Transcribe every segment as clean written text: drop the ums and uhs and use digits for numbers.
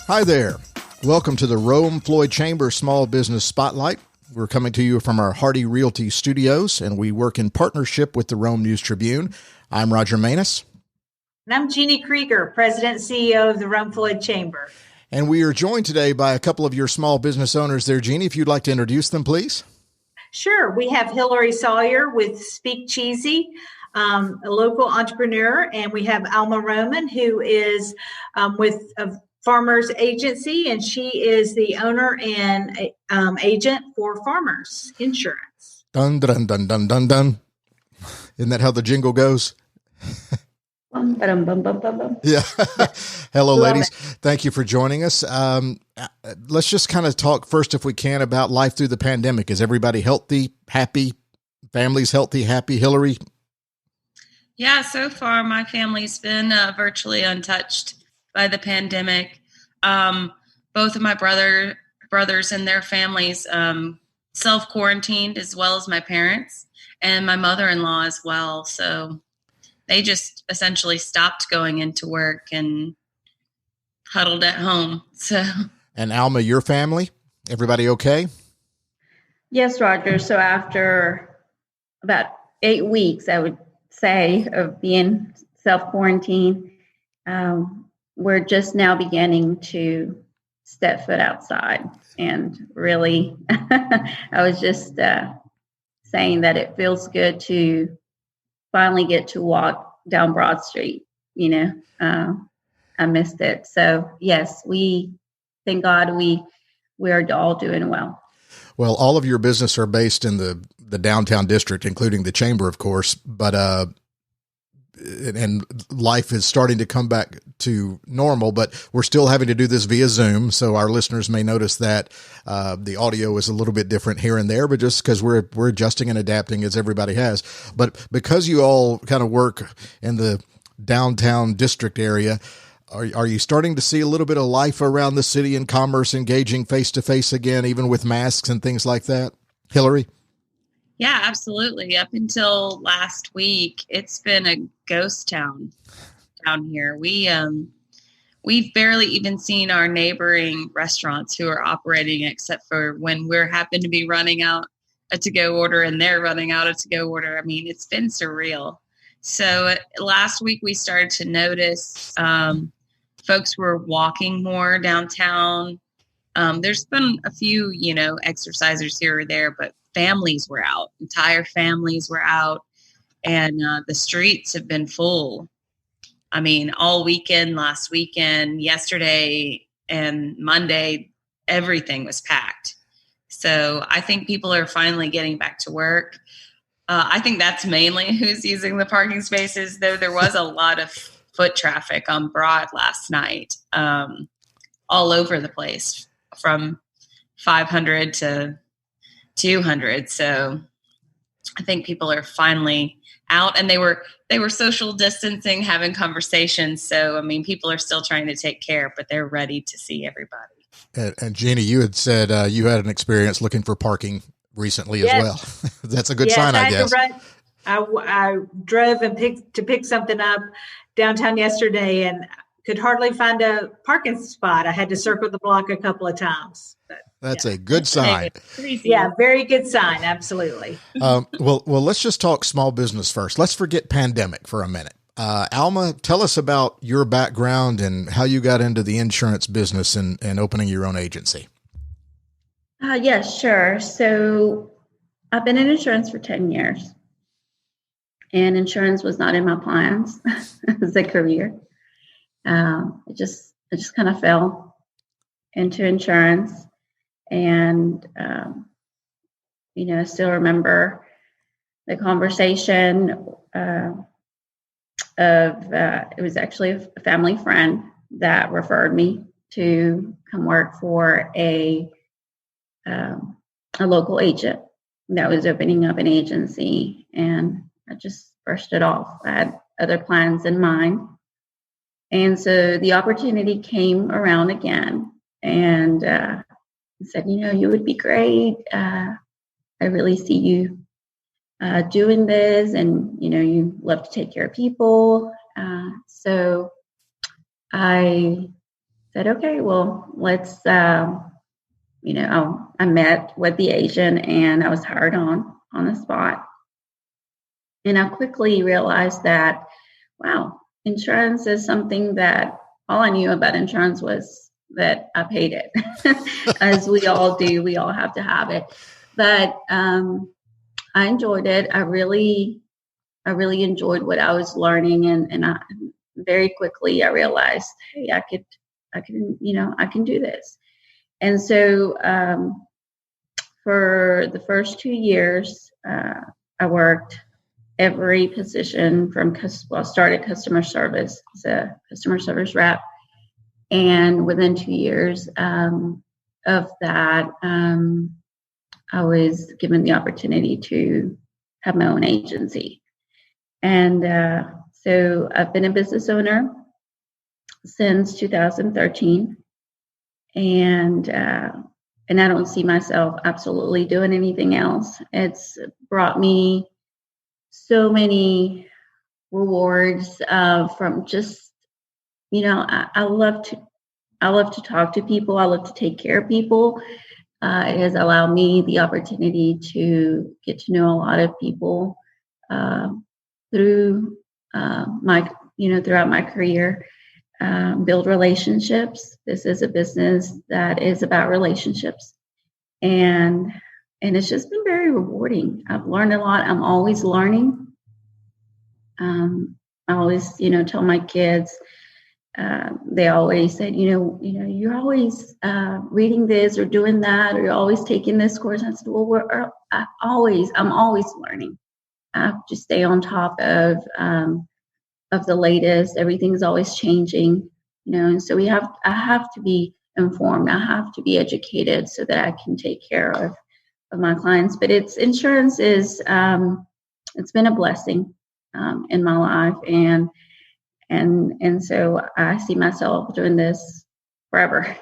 Hi there. Welcome to the Rome-Floyd Chamber Small Business Spotlight. We're coming to you from our Hardy Realty Studios, and we work in partnership with the Rome News Tribune. I'm Roger Manus. And I'm Jeannie Krieger, President and CEO of the Rome-Floyd Chamber. And we are joined today by a couple of your small business owners there. Jeannie, if you'd like to introduce them, please. Sure. We have Hillery Sawyer with Speakcheesy, a local entrepreneur, and we have Alma Roman, who is with a Farmers Agency, and she is the owner and agent for Farmers Insurance. Dun, dun, dun, dun, dun, dun. Isn't that how the jingle goes? Yeah. Hello, ladies. Thank you for joining us. Let's just kind of talk first, if we can, about life through the pandemic. Is everybody healthy, happy? Families healthy, happy? Hillery? Yeah, so far my family's been virtually untouched by the pandemic. Both of my brothers and their families self-quarantined, as well as my parents and my mother-in-law as well. So they just essentially stopped going into work and huddled at home. So. And Alma, your family, everybody okay? Yes, Roger. So after about 8 weeks, I would say, of being self-quarantined, we're just now beginning to step foot outside. And really, I was just saying that it feels good to finally get to walk down Broad Street. I missed it. So yes, thank God we are all doing well. Well, all of your business are based in the downtown district, including the chamber, of course, but and life is starting to come back to normal, but we're still having to do this via Zoom. So our listeners may notice that the audio is a little bit different here and there, but just because we're adjusting and adapting as everybody has. But because you all kind of work in the downtown district area, are you starting to see a little bit of life around the city and commerce engaging face to face again, even with masks and things like that? Hillery? Yeah, absolutely. Up until last week, it's been a ghost town down here. We've barely even seen our neighboring restaurants who are operating, except for when we happen to be running out a to-go order and they're running out a to-go order. I mean, it's been surreal. So last week we started to notice folks were walking more downtown. There's been a few, exercisers here or there, but families were out. Entire families were out, and the streets have been full. I mean, all weekend, last weekend, yesterday, and Monday, everything was packed. So I think people are finally getting back to work. I think that's mainly who's using the parking spaces, though there was a lot of foot traffic on Broad last night, all over the place, from 500 to 200. So I think people are finally out, and they were social distancing, having conversations. So, I mean, people are still trying to take care, but they're ready to see everybody. And Jeannie, you had said you had an experience looking for parking recently as well. That's a good sign, I guess. I drove and pick something up downtown yesterday and could hardly find a parking spot. I had to circle the block a couple of times. That's a good sign. Yeah, very good sign. Absolutely. Well, let's just talk small business first. Let's forget pandemic for a minute. Alma, tell us about your background and how you got into the insurance business and opening your own agency. Yes, sure. So I've been in insurance for 10 years, and insurance was not in my plans as a career. It just kind of fell into insurance. And, I still remember the conversation it was actually a family friend that referred me to come work for a local agent that was opening up an agency. And I just brushed it off. I had other plans in mind. And so the opportunity came around again, and said, you would be great. I really see you doing this, and, you love to take care of people. So I said, okay, well, let's, I met with the agent and I was hired on the spot. And I quickly realized that, wow, insurance is something that all I knew about insurance was that I paid it, as we all do. We all have to have it. But I enjoyed it. I really enjoyed what I was learning, and I very quickly I realized, hey, I can do this. And so for the first 2 years, I worked every position started customer service as a customer service rep. And within 2 years of that, I was given the opportunity to have my own agency. And so I've been a business owner since 2013. And I don't see myself absolutely doing anything else. It's brought me so many rewards from just, I love to talk to people. I love to take care of people. It has allowed me the opportunity to get to know a lot of people through throughout my career, build relationships. This is a business that is about relationships, and it's just been very rewarding. I've learned a lot. I'm always learning. I always, tell my kids. They always said, you're always reading this or doing that, or you're always taking this course. I said, well, I'm always learning. I have to stay on top of the latest. Everything's always changing, and so I have to be informed. I have to be educated so that I can take care of my clients. But insurance is, it's been a blessing in my life, and so I see myself doing this forever.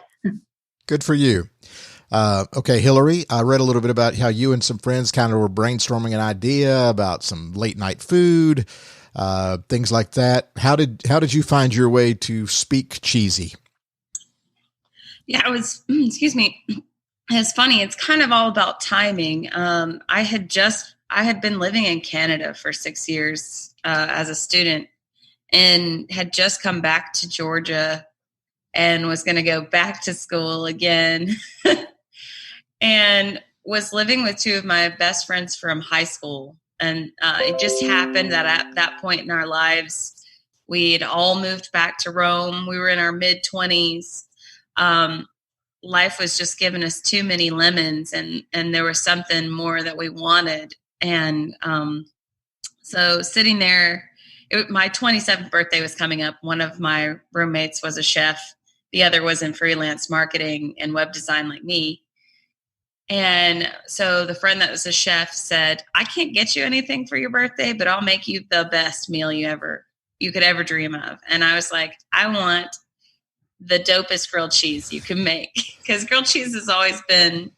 Good for you. Okay, Hillery, I read a little bit about how you and some friends kind of were brainstorming an idea about some late night food, things like that. How did you find your way to Speakcheesy? Yeah, it was, excuse me. It's funny. It's kind of all about timing. I had been living in Canada for 6 years as a student, and had just come back to Georgia and was going to go back to school again. And was living with two of my best friends from high school. And it just happened that at that point in our lives, we'd all moved back to Rome. We were in our mid-20s. Life was just giving us too many lemons, and there was something more that we wanted. And so sitting there, my 27th birthday was coming up. One of my roommates was a chef. The other was in freelance marketing and web design like me. And so the friend that was a chef said, I can't get you anything for your birthday, but I'll make you the best meal you could ever dream of. And I was like, I want the dopest grilled cheese you can make, because grilled cheese has always been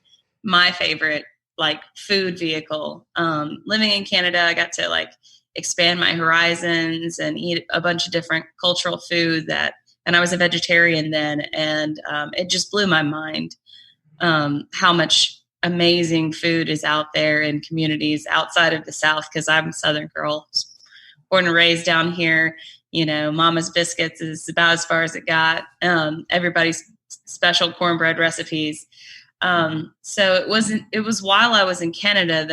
my favorite, food vehicle. Living in Canada, I got to expand my horizons and eat a bunch of different cultural food and I was a vegetarian then. And it just blew my mind how much amazing food is out there in communities outside of the South, because I'm a Southern girl, born and raised down here. Mama's biscuits is about as far as it got. Everybody's special cornbread recipes. So it was while I was in Canada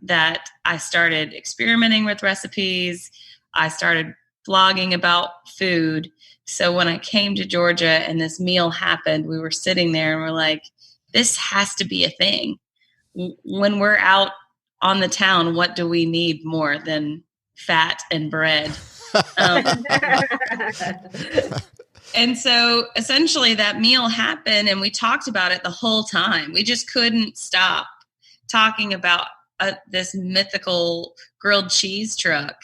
that I started experimenting with recipes. I started blogging about food. So when I came to Georgia and this meal happened, we were sitting there and we're like, this has to be a thing. When we're out on the town, what do we need more than fat and bread? And so essentially that meal happened, and we talked about it the whole time. We just couldn't stop talking about this mythical grilled cheese truck.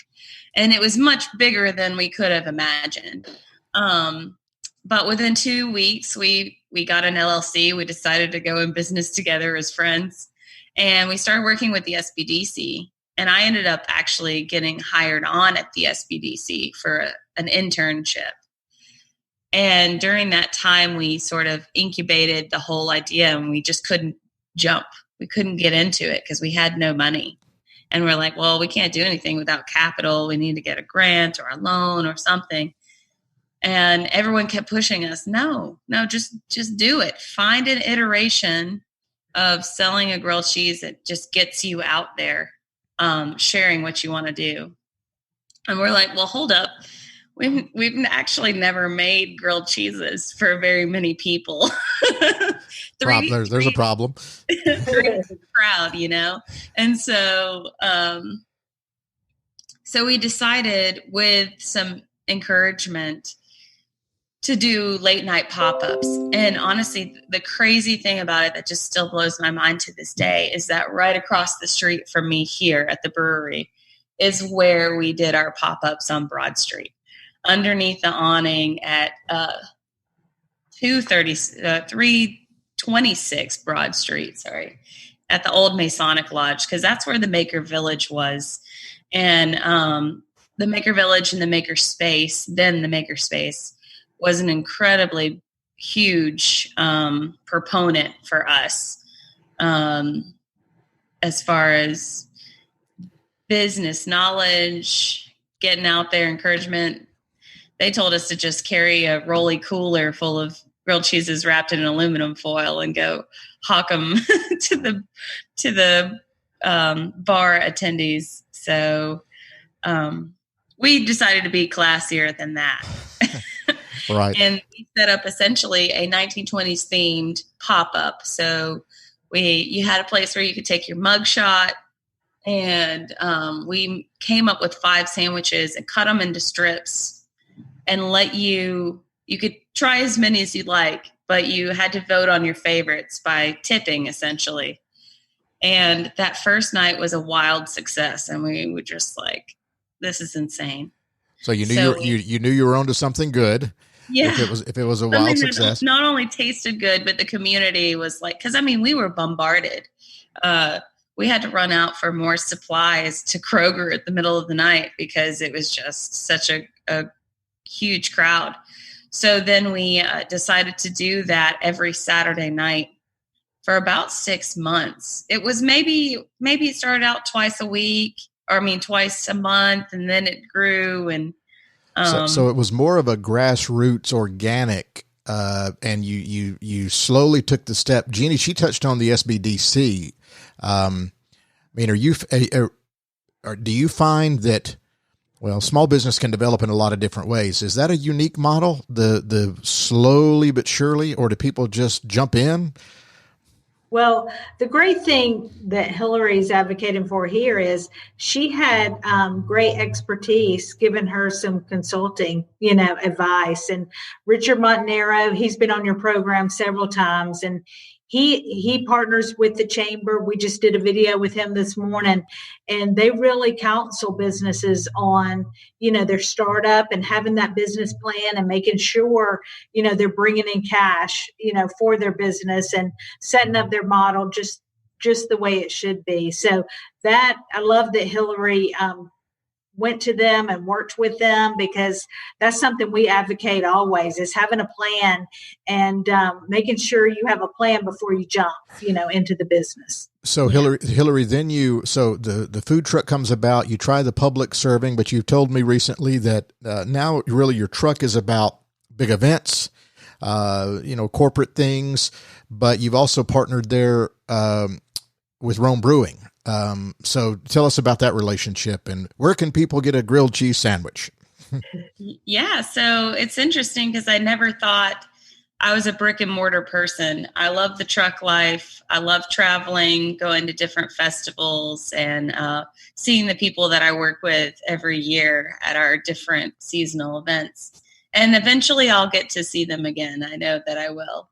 And it was much bigger than we could have imagined. But within 2 weeks, we got an LLC. We decided to go in business together as friends. And we started working with the SBDC. And I ended up actually getting hired on at the SBDC for an internship. And during that time, we sort of incubated the whole idea, and we just couldn't jump. We couldn't get into it because we had no money. And we're like, well, we can't do anything without capital. We need to get a grant or a loan or something. And everyone kept pushing us. No, just do it. Find an iteration of selling a grilled cheese that just gets you out there, sharing what you want to do. And we're like, well, hold up. We've actually never made grilled cheeses for very many people. There's a problem. Crowd, And so we decided, with some encouragement, to do late night pop-ups. And honestly, the crazy thing about it that just still blows my mind to this day is that right across the street from me here at the brewery is where we did our pop-ups on Broad Street, underneath the awning at 326 Broad Street, at the old Masonic Lodge, because that's where the Maker Village was. And the Maker Village and the Maker Space, was an incredibly huge proponent for us as far as business knowledge, getting out there, encouragement. They told us to just carry a rolly cooler full of grilled cheeses wrapped in aluminum foil and go hawk them to the bar attendees. So we decided to be classier than that. Right. And we set up essentially a 1920s themed pop-up. So you had a place where you could take your mug shot, and we came up with 5 sandwiches and cut them into strips and let you could try as many as you'd like, but you had to vote on your favorites by tipping, essentially. And that first night was a wild success, and we were just like, this is insane. So you knew you were onto something good. Yeah. If it was a wild success. Not only tasted good, but the community was like, because we were bombarded. We had to run out for more supplies to Kroger at the middle of the night because it was just such a huge crowd. So then we decided to do that every Saturday night for about 6 months. It was maybe it started out twice a week, twice a month, and then it grew. And so it was more of a grassroots organic, and you slowly took the step. Jeannie, she touched on the SBDC. Do you find that, well, small business can develop in a lot of different ways? Is that a unique model, the slowly but surely, or do people just jump in? Well, the great thing that Hillary's advocating for here is she had great expertise, given her some consulting, advice. And Richard Montanaro, he's been on your program several times, and he partners with the chamber. We just did a video with him this morning, and they really counsel businesses on, their startup and having that business plan and making sure, they're bringing in cash, for their business and setting up their model just the way it should be. So that, I love that Hillary went to them and worked with them, because that's something we advocate always, is having a plan and making sure you have a plan before you jump, into the business. So Hillary, then so the food truck comes about, you try the public serving, but you've told me recently that now really your truck is about big events, corporate things, but you've also partnered there with Rome Brewing. So tell us about that relationship, and where can people get a grilled cheese sandwich? Yeah. So it's interesting because I never thought I was a brick and mortar person. I love the truck life. I love traveling, going to different festivals, and seeing the people that I work with every year at our different seasonal events. And eventually I'll get to see them again. I know that I will.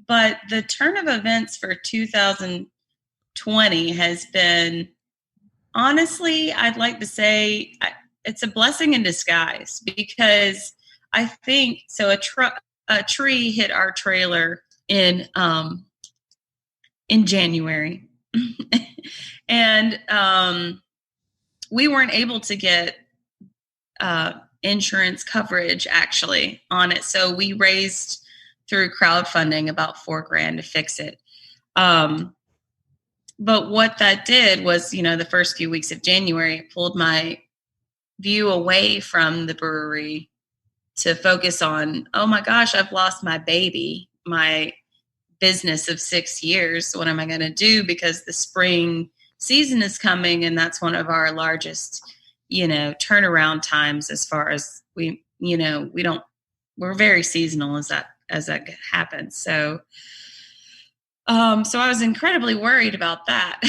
But the turn of events for 2020 has been, honestly, I'd like to say it's a blessing in disguise, because I think so. A tree hit our trailer in January, and we weren't able to get insurance coverage actually on it. So we raised through crowdfunding about $4,000 to fix it. But what that did was, the first few weeks of January, it pulled my view away from the brewery to focus on, oh my gosh, I've lost my baby, my business of 6 years. What am I going to do? Because the spring season is coming, and that's one of our largest, turnaround times as far as we're very seasonal as that happens. So I was incredibly worried about that,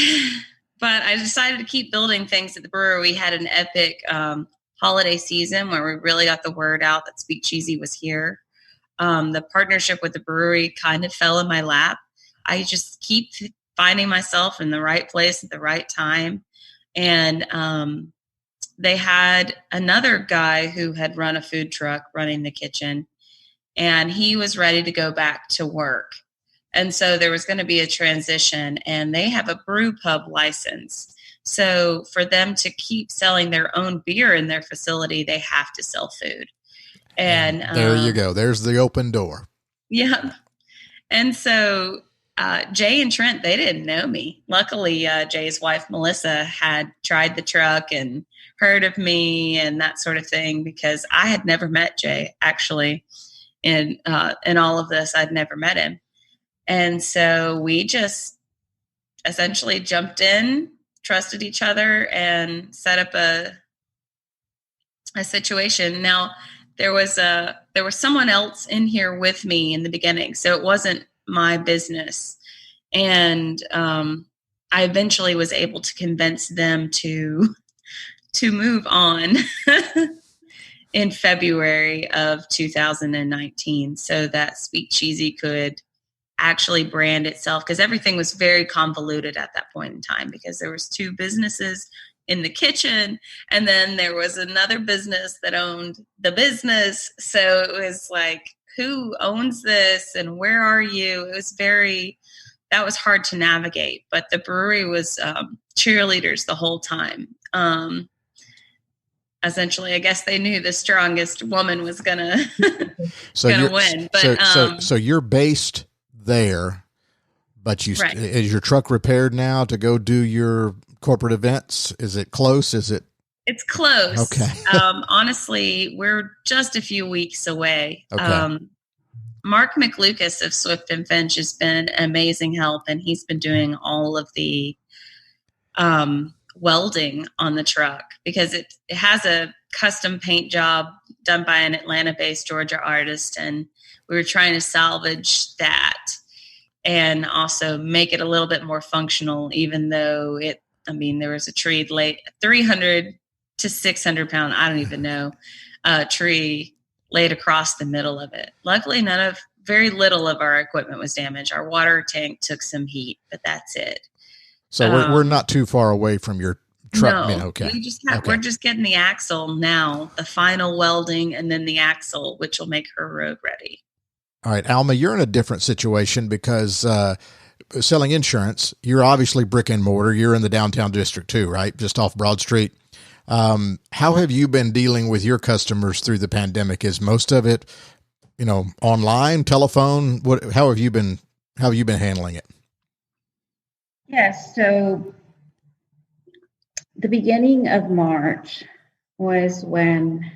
but I decided to keep building things at the brewery. We had an epic holiday season where we really got the word out that Speakcheesy was here. The partnership with the brewery kind of fell in my lap. I just keep finding myself in the right place at the right time. And they had another guy who had run a food truck running the kitchen, and he was ready to go back to work. And so there was going to be a transition, and they have a brew pub license. So for them to keep selling their own beer in their facility, they have to sell food. And there you go. There's the open door. Yeah. And so Jay and Trent, they didn't know me. Luckily, Jay's wife, Melissa, had tried the truck and heard of me and that sort of thing, because I had never met Jay, actually. In all of this, I'd never met him. And so we just essentially jumped in, trusted each other, and set up a situation. Now, there was someone else in here with me in the beginning, so it wasn't my business. And I eventually was able to convince them to move on in February of 2019, so that Speakcheesy could actually brand itself, because everything was very convoluted at that point in time, because there was 2 businesses in the kitchen, and then there was another business that owned the business. So it was like, who owns this and where are you? That was hard to navigate, but the brewery was cheerleaders the whole time. Essentially, I guess they knew the strongest woman was gonna win. But so you're based there, but right. Is your truck repaired now to go do your corporate events? Is it close? It's close. Okay. Honestly, we're just a few weeks away. Okay. Mark McLucas of Swift and Finch has been amazing help, and he's been doing all of the welding on the truck, because it has a custom paint job done by an Atlanta-based Georgia artist, and we were trying to salvage that and also make it a little bit more functional, even though there was a tree 300 to 600 pound, I don't even know, tree laid across the middle of it. Luckily, very little of our equipment was damaged. Our water tank took some heat, but that's it. So we're not too far away from your truck. No, okay. We're just getting the axle now, the final welding, and then the axle, which will make her road ready. All right, Alma, you're in a different situation because selling insurance, you're obviously brick and mortar. You're in the downtown district too, right? Just off Broad Street. How have you been dealing with your customers through the pandemic? Is most of it, online, telephone? How have you been handling it? Yes. So the beginning of March was when,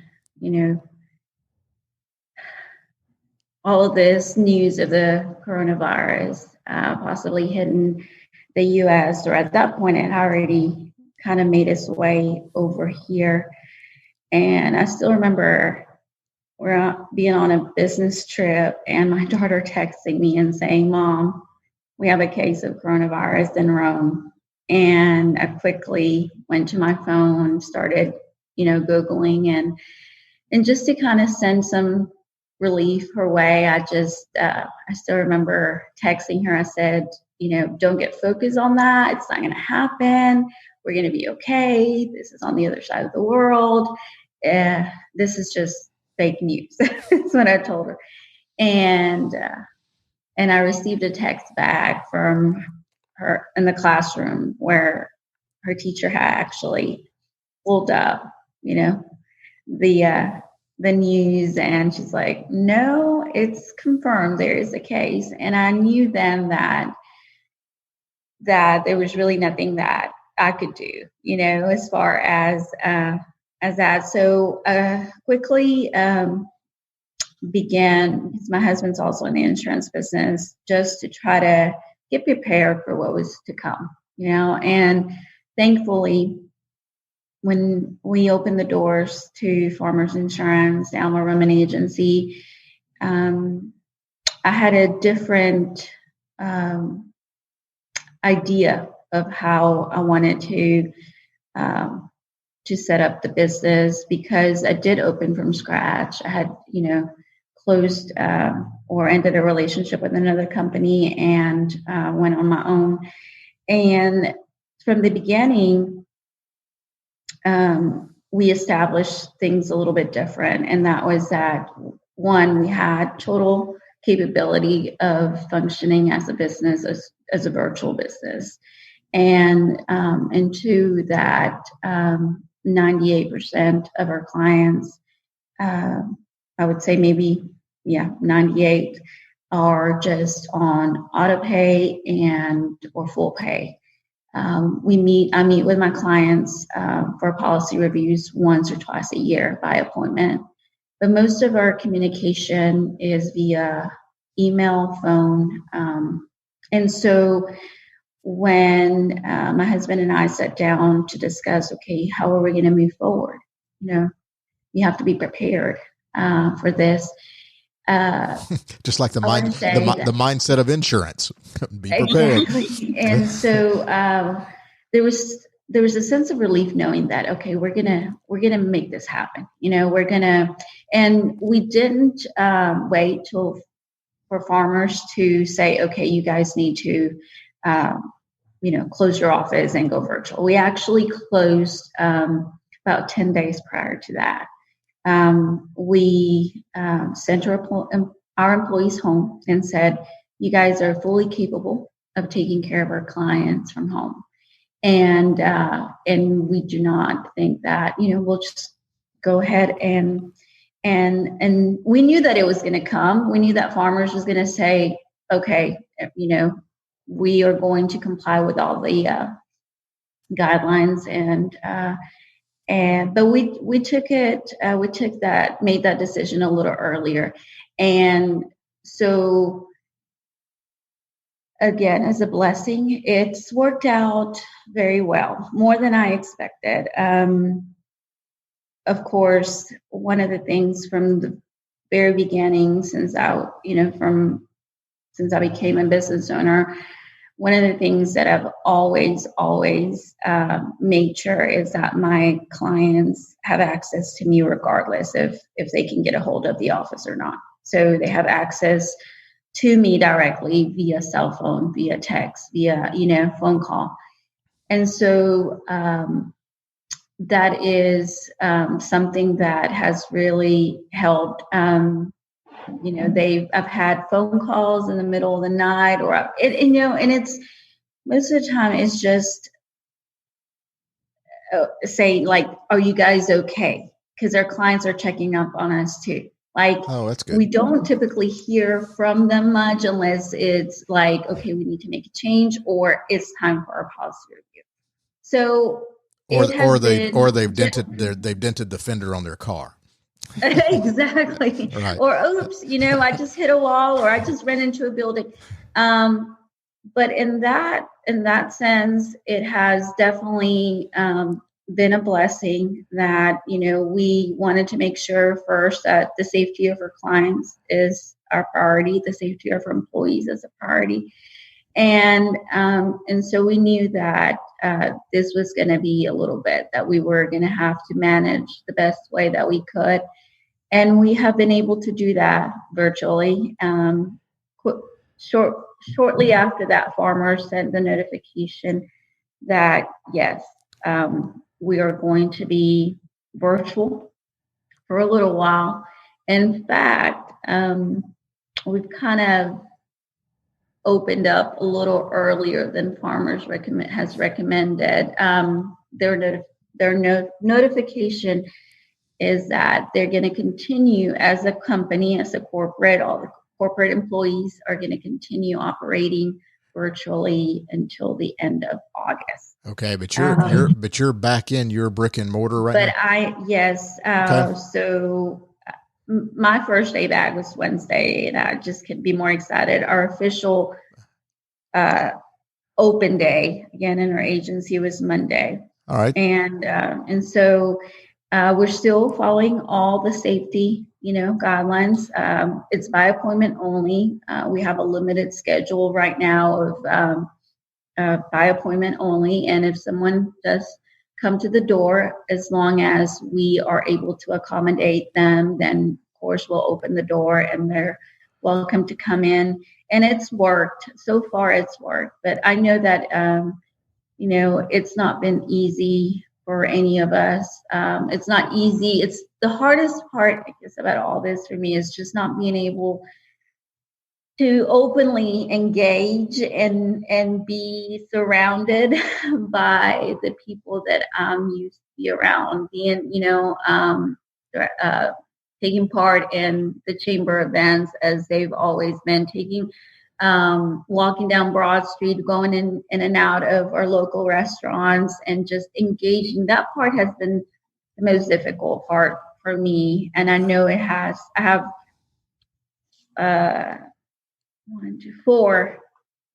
all of this news of the coronavirus possibly hitting the U.S., or at that point it already kind of made its way over here. And I still remember we're being on a business trip and my daughter texting me and saying, "Mom, we have a case of coronavirus in Rome." And I quickly went to my phone, started, Googling and just to kind of send some relief her way. I still remember texting her. I said, don't get focused on that. It's not going to happen. We're going to be okay. This is on the other side of the world. This is just fake news. That's what I told her. And I received a text back from her in the classroom where her teacher had actually pulled up, the the news, and she's like, no, it's confirmed there is a case. And I knew then that there was really nothing that I could do, as far as that. So quickly began, because my husband's also in the insurance business, just to try to get prepared for what was to come, and thankfully, when we opened the doors to Farmers Insurance, the Alma Roman agency, I had a different idea of how I wanted to set up the business, because I did open from scratch. I had, closed or ended a relationship with another company and went on my own. And from the beginning, we established things a little bit different. And that was that, one, we had total capability of functioning as a business, as a virtual business. And two, that 98% of our clients, I would say maybe, 98, are just on auto pay or full pay. I meet with my clients for policy reviews once or twice a year by appointment. But most of our communication is via email, phone. And so when my husband and I sat down to discuss, okay, how are we going to move forward? We have to be prepared for this. Just like the mindset of insurance. Be prepared. Exactly. And so there was a sense of relief knowing that, okay, we're gonna make this happen. And we didn't wait for Farmers to say, okay, you guys need to close your office and go virtual. We actually closed about 10 days prior to that. We sent our employees home and said, you guys are fully capable of taking care of our clients from home. And we do not think that, we'll just go ahead and we knew that it was going to come. We knew that Farmers was going to say, okay, we are going to comply with all the guidelines, but we made that decision a little earlier. And so again, as a blessing, it's worked out very well, more than I expected. Of course, one of the things from the very beginning, since I became a business owner, one of the things that I've always made sure is that my clients have access to me regardless if they can get a hold of the office or not. So they have access to me directly via cell phone, via text, via, phone call. And so that is something that has really helped. I've had phone calls in the middle of the night and it's most of the time it's just saying like, are you guys okay? Because our clients are checking up on us too. Like, oh, that's good. We don't typically hear from them much unless it's like, okay, we need to make a change or it's time for our policy review. So, they've dented the fender on their car. Exactly. Right. Or oops, I just hit a wall or I just ran into a building. But in that sense, it has definitely been a blessing that, we wanted to make sure first that the safety of our clients is our priority, the safety of our employees is a priority. And so we knew that this was going to be a little bit that we were going to have to manage the best way that we could. And we have been able to do that virtually. Shortly after that, Farmers sent the notification that, yes, we are going to be virtual for a little while. In fact, we've kind of opened up a little earlier than Farmers has recommended. Their notification is that they're going to continue as a company, as a corporate. All the corporate employees are going to continue operating virtually until the end of August. Okay, but you're back in your brick and mortar right now. Yes. Okay. So my first day back was Wednesday, and I just couldn't be more excited. Our official open day again in our agency was Monday. All right. And so we're still following all the safety, guidelines. It's by appointment only. We have a limited schedule right now of by appointment only. And if someone does come to the door, as long as we are able to accommodate them, then of course we'll open the door and they're welcome to come in. And it's worked. So far it's worked. But I know that, it's not been easy for any of us. It's not easy. It's the hardest part, I guess, about all this for me is just not being able to openly engage and be surrounded by the people that I'm used to be around, being, taking part in the chamber events as they've always been, walking down Broad Street, going in and out of our local restaurants and just engaging. That part has been the most difficult part for me. And I know it has. I have 4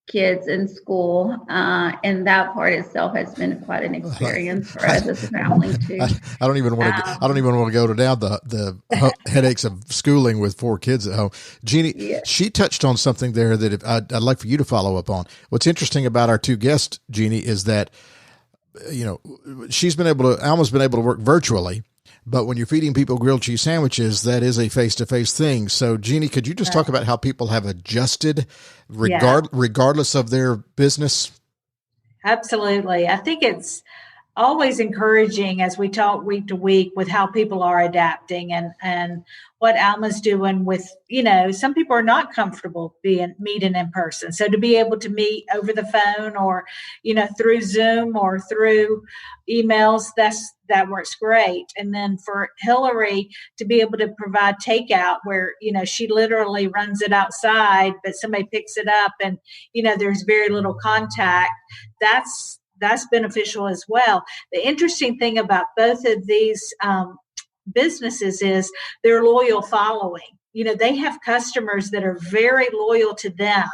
kids in school, and that part itself has been quite an experience for us as a family too. I don't even want to go down the headaches of schooling with 4 kids at home. Jeannie, She touched on something there that I'd like for you to follow up on. What's interesting about our 2 guests, Jeannie, is that Alma's been able to work virtually. But when you're feeding people grilled cheese sandwiches, that is a face-to-face thing. So, Jeannie, could you just talk about how people have adjusted regardless of their business? Absolutely. I think it's always encouraging as we talk week to week with how people are adapting and what Alma's doing with, some people are not comfortable meeting in person. So to be able to meet over the phone or, through Zoom or through emails, that works great. And then for Hillery to be able to provide takeout where, she literally runs it outside, but somebody picks it up and, there's very little contact. That's beneficial as well. The interesting thing about both of these businesses is their loyal following. They have customers that are very loyal to them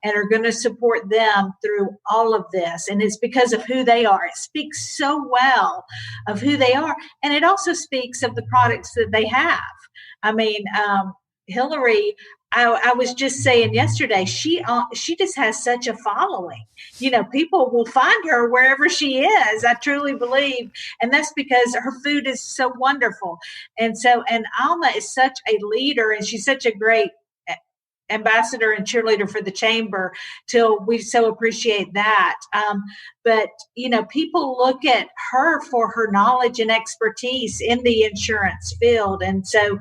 and are going to support them through all of this. And it's because of who they are. It speaks so well of who they are. And it also speaks of the products that they have. I mean, Hillery, I was just saying yesterday, she just has such a following. People will find her wherever she is. I truly believe. And that's because her food is so wonderful. And Alma is such a leader and she's such a great ambassador and cheerleader for the chamber till we so appreciate that. But people look at her for her knowledge and expertise in the insurance field. And so,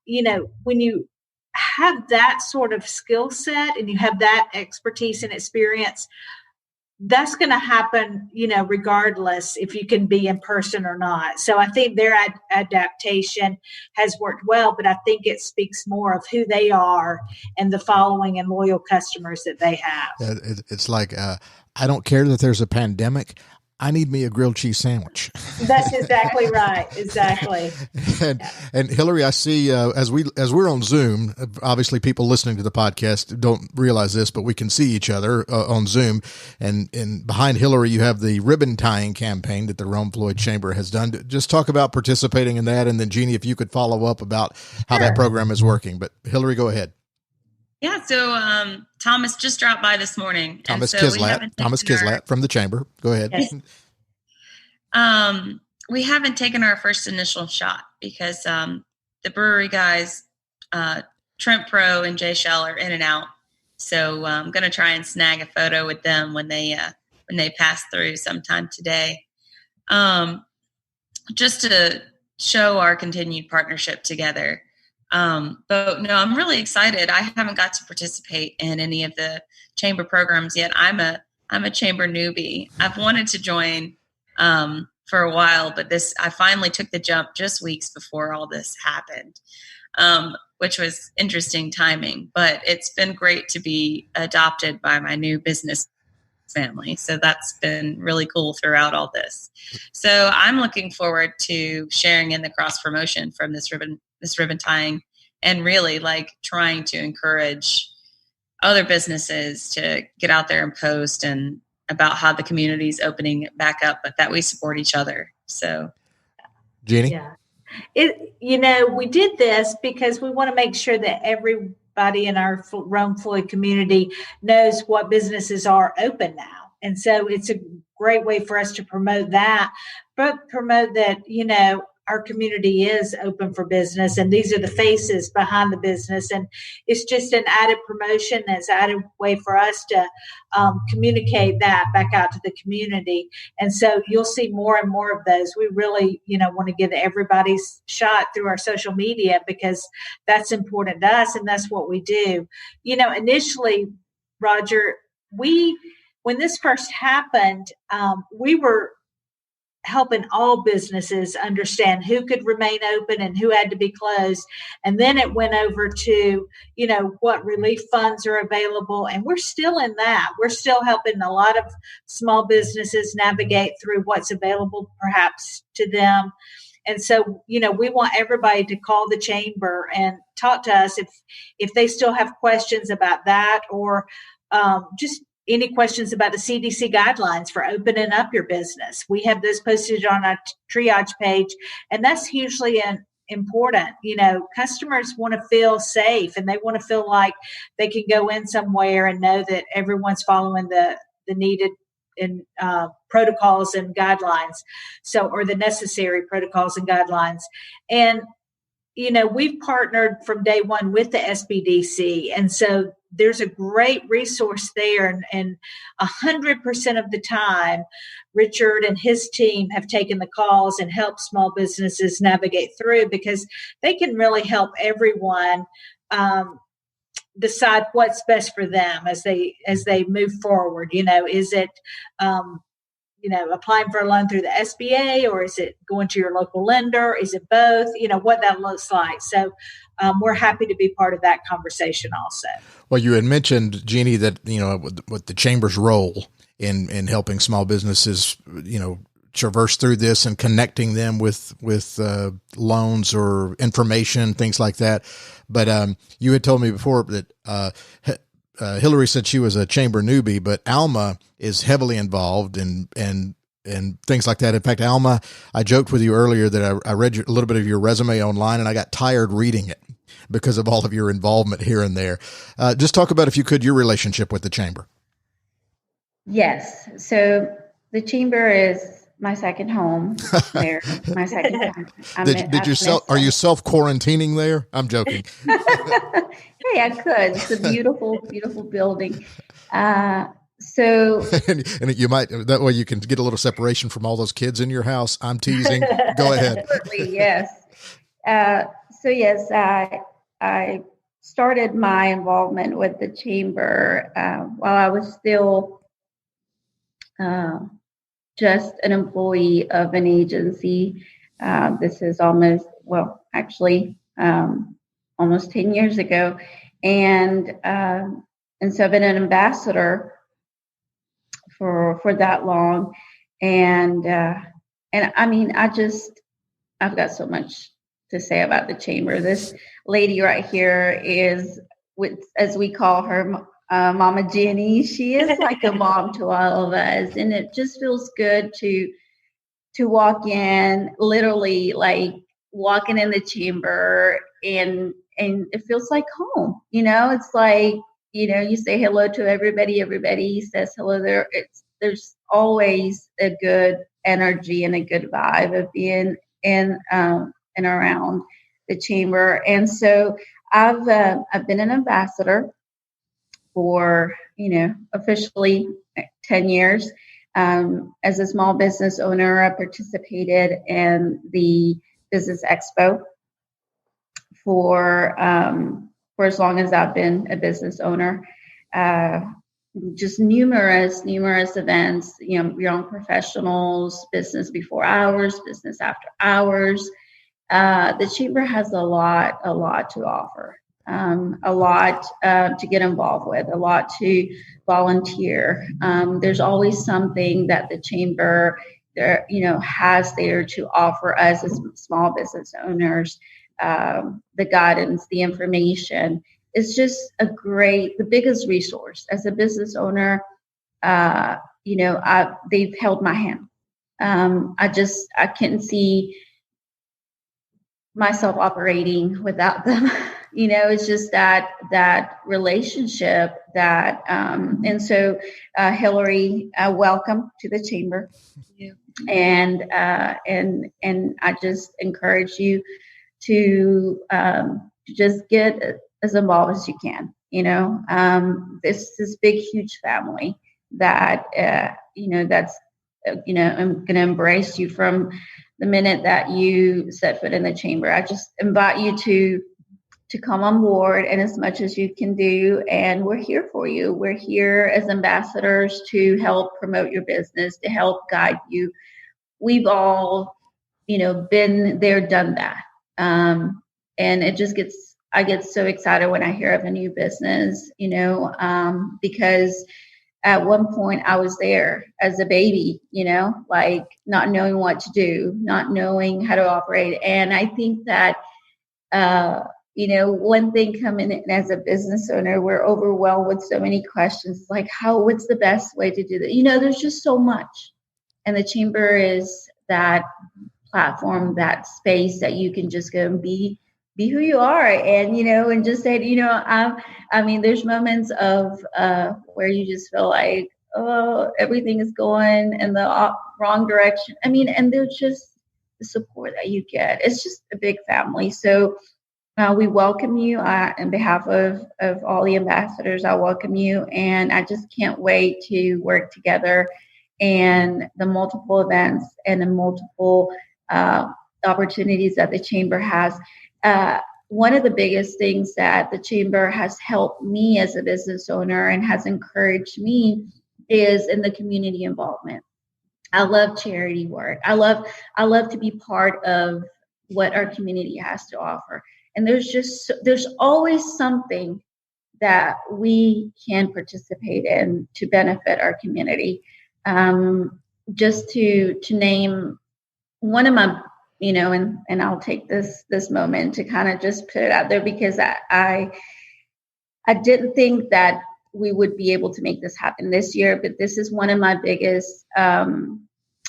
when you have that sort of skill set and you have that expertise and experience, that's going to happen, regardless if you can be in person or not. So I think their adaptation has worked well, but I think it speaks more of who they are and the following and loyal customers that they have. It's like, I don't care that there's a pandemic. I need me a grilled cheese sandwich. That's exactly right. Exactly. And Hillery, I see as we're on Zoom, obviously people listening to the podcast don't realize this, but we can see each other on Zoom. And behind Hillery, you have the ribbon tying campaign that the Rome-Floyd Chamber has done. Just talk about participating in that. And then Jeannie, if you could follow up about how that program is working. But Hillery, go ahead. Yeah, so Thomas just dropped by this morning. Thomas Kislat from the Chamber. Go ahead. Yes. We haven't taken our first initial shot because the brewery guys, Trent Pro and Jay Shell, are in and out. So I'm going to try and snag a photo with them when they pass through sometime today, just to show our continued partnership together. But no, I'm really excited. I haven't got to participate in any of the chamber programs yet. I'm a chamber newbie. I've wanted to join, for a while, but I finally took the jump just weeks before all this happened, which was interesting timing. But it's been great to be adopted by my new business family. So that's been really cool throughout all this. So I'm looking forward to sharing in the cross promotion from this ribbon tying, and really like trying to encourage other businesses to get out there and post and about how the community is opening back up, but that we support each other. So, Jeannie? Yeah. We did this because we want to make sure that everybody in our Rome-Floyd community knows what businesses are open now. And so it's a great way for us to promote that, but promote that, our community is open for business, and these are the faces behind the business. And it's just an added promotion. It's an added way for us to communicate that back out to the community. And so you'll see more and more of those. We really, want to give everybody's shot through our social media, because that's important to us, and that's what we do. Initially, Roger, when this first happened, we were helping all businesses understand who could remain open and who had to be closed. And then it went over to, what relief funds are available. And we're still in that. We're still helping a lot of small businesses navigate through what's available perhaps to them. And so, we want everybody to call the chamber and talk to us if they still have questions about that, or just any questions about the CDC guidelines for opening up your business. We have those posted on our triage page, and that's hugely important. Customers want to feel safe, and they want to feel like they can go in somewhere and know that everyone's following the needed protocols and guidelines. Or the necessary protocols and guidelines. And we've partnered from day one with the SBDC. And so there's a great resource there. And 100% of the time, Richard and his team have taken the calls and helped small businesses navigate through, because they can really help everyone decide what's best for them as they move forward. Is it applying for a loan through the SBA, or is it going to your local lender? Is it both? What that looks like. So we're happy to be part of that conversation also. Well, you had mentioned, Jeannie, that, with the chamber's role in helping small businesses, traverse through this and connecting them with loans or information, things like that. But you had told me before that Hillery said she was a chamber newbie, but Alma is heavily involved and things like that. In fact, Alma, I joked with you earlier that I read a little bit of your resume online, and I got tired reading it because of all of your involvement here and there. Just talk about, if you could, your relationship with the chamber. Yes. So the chamber is my second home there. My second home. Are you self-quarantining there? I'm joking. Hey, I could. It's a beautiful, beautiful building. So and you might, that way you can get a little separation from all those kids in your house. I'm teasing. Go ahead. Absolutely, yes. So yes, I started my involvement with the chamber while I was still just an employee of an agency. This is almost 10 years ago. And so I've been an ambassador for that long. And I mean, I've got so much to say about the chamber. This lady right here is, as we call her, Mama Jenny. She is like a mom to all of us. And it just feels good to walk in, literally like walking in the chamber, and it feels like home. It's like, you say hello to everybody says hello there. There's always a good energy and a good vibe of being in and around the chamber. And so I've been an ambassador for, officially 10 years. As a small business owner, I participated in the Business Expo for as long as I've been a business owner. just numerous events, young professionals, business before hours, business after hours. The chamber has a lot to offer, a lot to get involved with, a lot to volunteer. There's always something that the chamber has there to offer us as small business owners, the guidance, the information. It's just the biggest resource as a business owner. They've held my hand. I can't see myself operating without them. It's just that relationship that, and so, Hillery, welcome to the chamber. Yeah. And I just encourage you to just get as involved as you can. This big, huge family that, that's, I'm going to embrace you from the minute that you set foot in the chamber. I just invite you to come on board, and as much as you can do. And we're here for you. We're here as ambassadors to help promote your business, to help guide you. We've all, been there, done that. And it just I get so excited when I hear of a new business, because at one point I was there as a baby, like not knowing what to do, not knowing how to operate. And I think that, one thing coming in as a business owner, we're overwhelmed with so many questions, like what's the best way to do that? There's just so much. And the chamber is that platform, that space that you can just go and be who you are, and and just say, there's moments of where you just feel like, oh, everything is going in the wrong direction. And there's just the support that you get. It's just a big family. So we welcome you on behalf of all the ambassadors. I welcome you, and I just can't wait to work together and the multiple events and the multiple opportunities that the chamber has. One of the biggest things that the chamber has helped me as a business owner and has encouraged me is in the community involvement. I love charity work. I love to be part of what our community has to offer. And there's always something that we can participate in to benefit our community. Just to name one of my, and I'll take this moment to kind of just put it out there, because I didn't think that we would be able to make this happen this year, but this is one of my biggest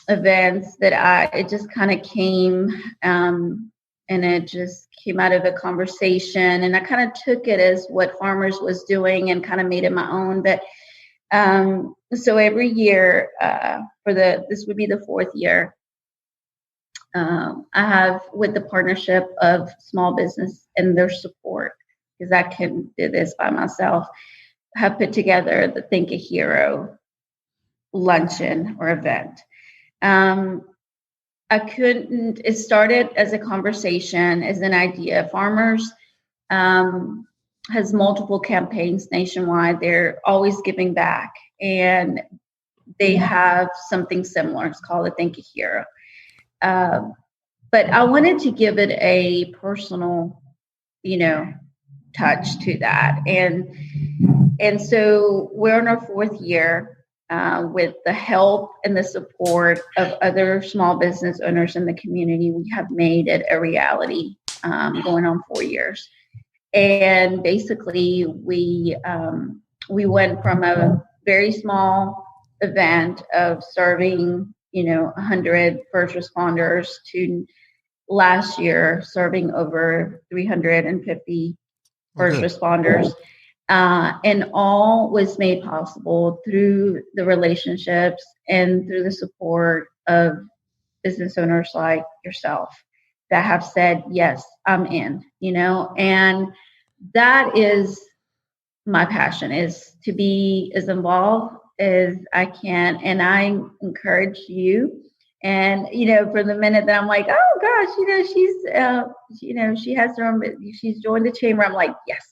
events that it just kind of came, and it just came out of a conversation, and I kind of took it as what Farmers was doing and kind of made it my own. But so every year, this would be the fourth year, I have, with the partnership of small business and their support, because I couldn't do this by myself, have put together the Think a Hero luncheon or event. It started as a conversation, as an idea. Farmers has multiple campaigns nationwide. They're always giving back, and they have something similar. It's called a Think a Hero. But I wanted to give it a personal, touch to that. And so we're in our fourth year. With the help and the support of other small business owners in the community, we have made it a reality, going on 4 years. And basically, we went from a very small event of serving, 100 first responders to last year serving over 350 first responders. And all was made possible through the relationships and through the support of business owners like yourself that have said, yes, I'm in, and that is my passion, is to be as involved as I can. And I encourage you. And, from the minute that I'm like, oh gosh, she's, she has her own, she's joined the chamber, I'm like, yes.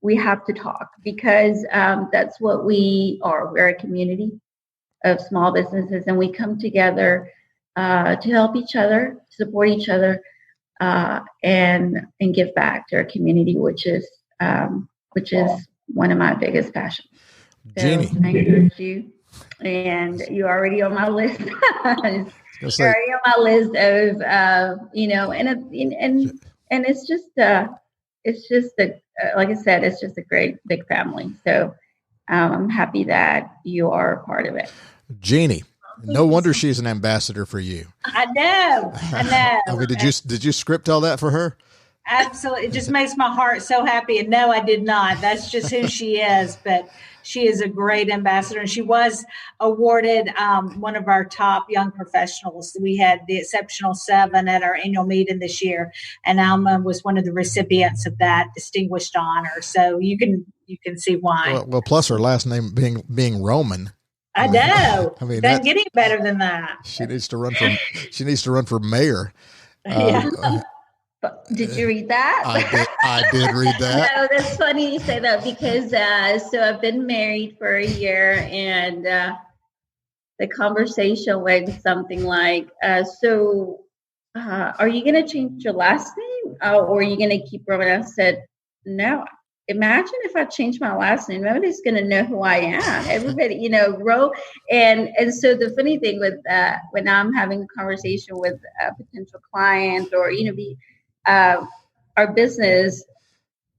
we have to talk because that's what we are. We're a community of small businesses, and we come together to help each other, support each other, and give back to our community, which is one of my biggest passions. So Jeannie, I encourage you, and you're already on my list. You're already on my list of and it's just like I said, it's just a great big family. So I'm happy that you are a part of it. Jeannie, no wonder she's an ambassador for you. I know. I mean, did you script all that for her? Absolutely. It just makes my heart so happy. And no, I did not. That's just who she is. But she is a great ambassador. And she was awarded one of our top young professionals. We had the Exceptional 7 at our annual meeting this year. And Alma was one of the recipients of that distinguished honor. So you can see why. Well, plus her last name being Roman. I know. I mean, doesn't get any better than that. She needs to run for mayor. Did you read that? I did read that. No, that's funny you say that because so I've been married for a year, and the conversation went something like, are you going to change your last name or are you going to keep Roman? I said, no. Imagine if I change my last name, nobody's going to know who I am. Everybody, and so the funny thing with when I'm having a conversation with a potential client or, our business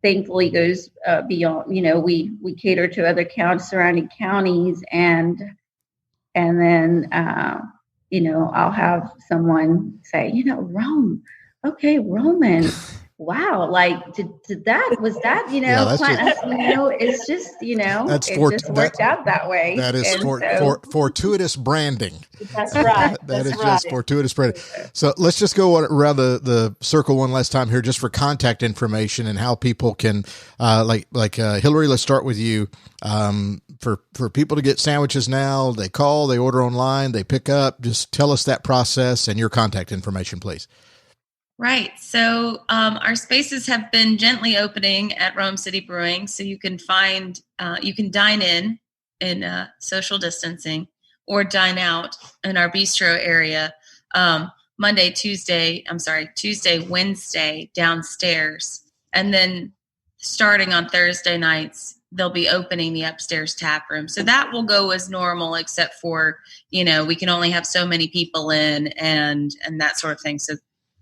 thankfully goes beyond, we cater to other surrounding counties and then, I'll have someone say, Rome. Okay, Roman. Wow, was that it's just it just worked out that way. That is fortuitous branding. That's right. That is just fortuitous branding. So let's just go around the circle one last time here, just for contact information and how people can, Hillery. Let's start with you. For people to get sandwiches now, they call, they order online, they pick up. Just tell us that process and your contact information, please. Right. So our spaces have been gently opening at Rome City Brewing. So you can dine in social distancing or dine out in our bistro area Tuesday, Wednesday downstairs. And then starting on Thursday nights, they'll be opening the upstairs tap room. So that will go as normal, except for, we can only have so many people in and that sort of thing. So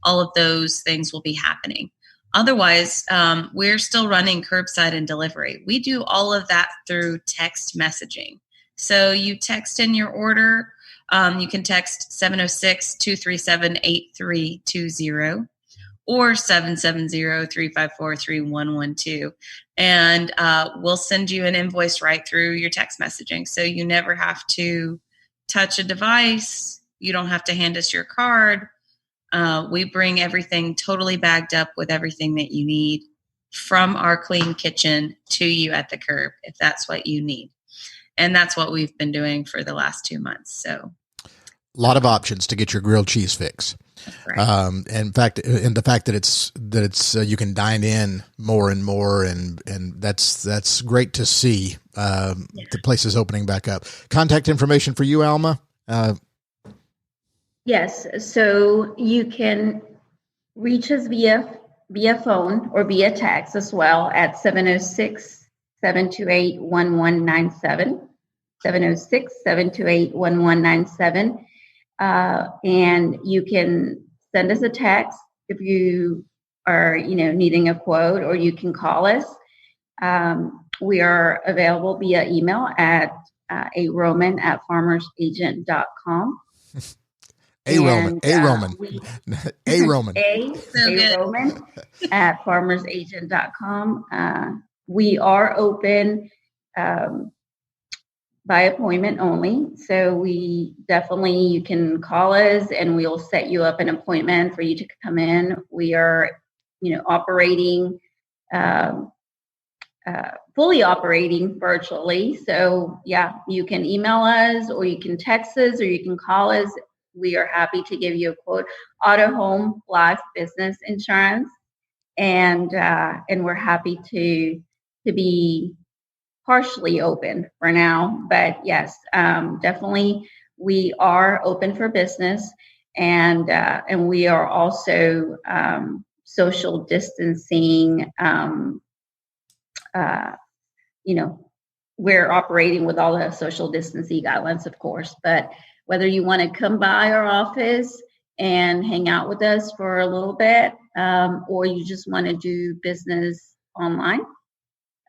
all of those things will be happening. Otherwise, we're still running curbside and delivery. We do all of that through text messaging. So you text in your order. You can text 706-237-8320 or 770-354-3112. And we'll send you an invoice right through your text messaging. So you never have to touch a device. You don't have to hand us your card. We bring everything totally bagged up with everything that you need from our clean kitchen to you at the curb, if that's what you need. And that's what we've been doing for the last 2 months. So a lot of options to get your grilled cheese fix. Right. In fact, the fact that it's you can dine in more and more, and that's great to see. The place is opening back up. Contact information for you, Alma. Yes, so you can reach us via phone or via text as well at 706-728-1197, 706-728-1197. And you can send us a text if you are, needing a quote, or you can call us. We are available via email at aroman@farmersagent.com. Roman at farmersagent.com. We are open by appointment only. So you can call us and we'll set you up an appointment for you to come in. We are, operating, fully operating virtually. So you can email us or you can text us or you can call us. We are happy to give you a quote, auto, home, life, business insurance. And we're happy to to be partially open for now. But yes, definitely we are open for business, and we are also social distancing. We're operating with all the social distancing guidelines, of course, but whether you want to come by our office and hang out with us for a little bit, or you just want to do business online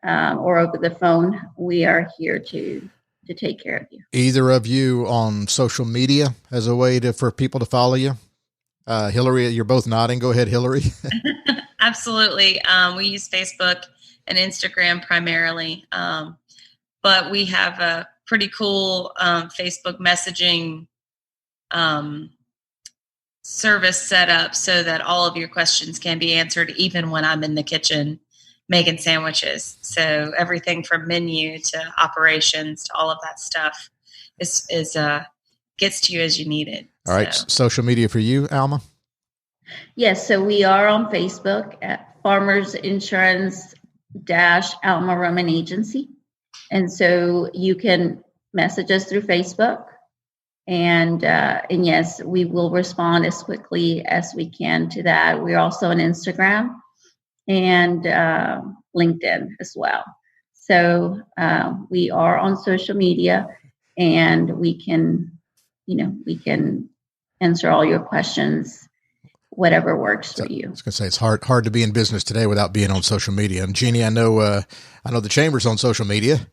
or over the phone, we are here to take care of you. Either of you on social media as a way for people to follow you? Hillary, you're both nodding. Go ahead, Hillary. Absolutely. We use Facebook and Instagram primarily. But we have a pretty cool Facebook messaging service set up so that all of your questions can be answered even when I'm in the kitchen making sandwiches. So everything from menu to operations to all of that stuff is gets to you as you need it. All right. Social media for you, Alma? Yes. So we are on Facebook at Farmers Insurance Alma Roman Agency. And so you can message us through Facebook, and yes, we will respond as quickly as we can to that. We're also on Instagram and LinkedIn as well. So we are on social media, and we can answer all your questions, whatever works for you. I was going to say it's hard to be in business today without being on social media. And Jeannie, I know the Chamber's on social media.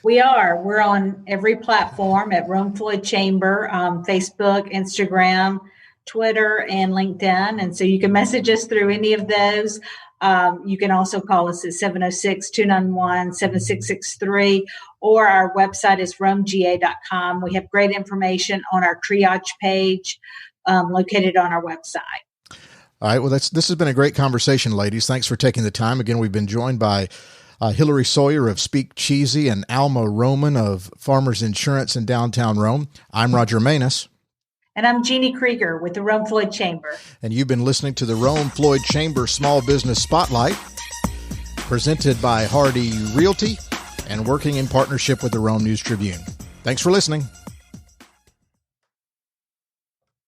We are. We're on every platform at Rome-Floyd Chamber, Facebook, Instagram, Twitter, and LinkedIn. And so you can message us through any of those. You can also call us at 706-291-7663, or our website is romega.com. We have great information on our triage page located on our website. All right. Well, this has been a great conversation, ladies. Thanks for taking the time. Again, we've been joined by Hillery Sawyer of Speakcheesy and Alma Roman of Farmers Insurance in downtown Rome. I'm Roger Manus. And I'm Jeannie Krieger with the Rome-Floyd Chamber. And you've been listening to the Rome-Floyd Chamber Small Business Spotlight, presented by Hardy Realty and working in partnership with the Rome News Tribune. Thanks for listening.